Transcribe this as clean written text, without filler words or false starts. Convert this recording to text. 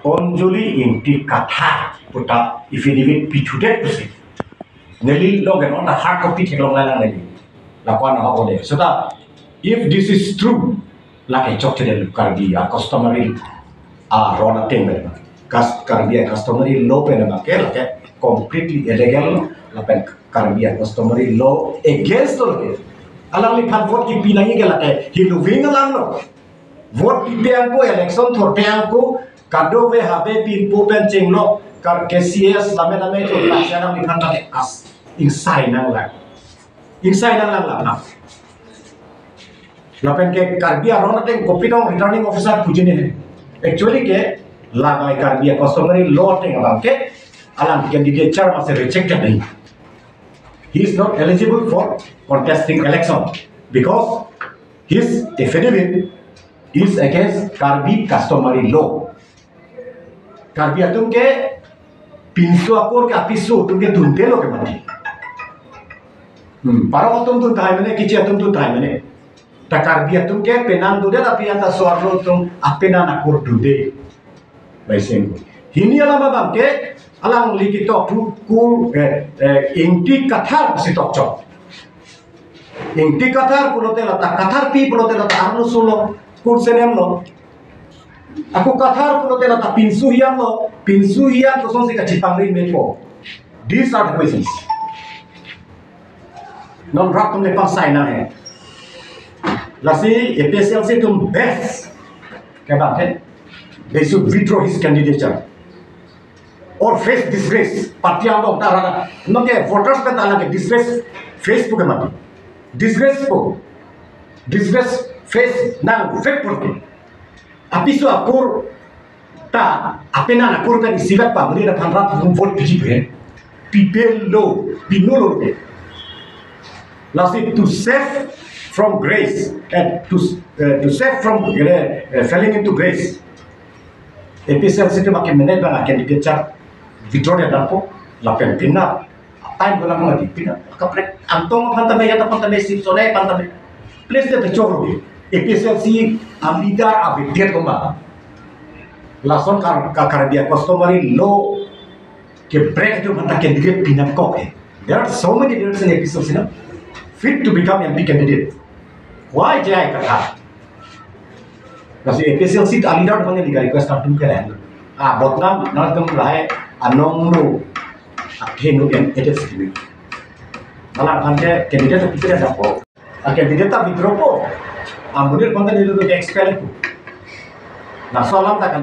Onjuli inti katha puta ifidivit pitudet pusi neli logen on the hard copy thelong la neli lakwan ha ode so that if this is true like a chocolate karbi a customary rona tember karbi a customary law pena ke like completely illegal lapen karbi a customary law against the alang likhan vote ki pinangi ke like hi loving alang lo vote pipiang ko election thor piang ko kado we habe pin po pen cheng lo kar KCS lame to pasya likhan na as inside nang la na lapen ke karbia ron teng copy tong returning officer pujine hai actually ke lagai karbia customary law teng abang ke alam candidature mase rejected nahi. He is not eligible for contesting election because his affidavit is against karbi customary law. Karbi atum ke pinsu akor ke apisu atum ke dunte lo ke mati. Para atum tu thai mane kichi atum tu thai mane. Ta karbi atum ke penan dude tapi anta suarlo tum apena nakor dude. Baiseng. Hini ala babam ke alang likito tu ku inti kathar sitok chok. Inti kathar pulote lata kathar pi pulote lata arno sulo kursenem lo. Aku kathar pulote lata pinsu hiam to sonsi ka chipangri mepo. These are the questions. Non rak tum ne pasai na hai. Lasi APSLC tum best. Kya baat hai? They should withdraw his candidature or face disgrace. Partiyan lo tarana. No ke voters pe tala ke disgrace Facebook ke mati. Disgrace face nang fake porti. Apisu akur ta apena na kur kan isigat pa mari na phanrat vote piji pe people low pinolo pe last to save from grace and to save from falling into grace APSLC te makin menel bang candidature withdraw ya dapo lapen pinna time bola mati pinna kapre antong phantame ya tapantame sipsone pantame please the choro APSLC amida abidiat komba lason karabia customary law ke break to mata candidate pinat kok there are so many candidates in APSLC na fit to become MP candidate why jai katha nasi APSLC alida bang liga request tum ke lain botnam na tum lai anong no athenu en etesimi malah phante candidate pikir ada po candidate ta withdraw po amunir konten itu ke expel itu nah soalan tak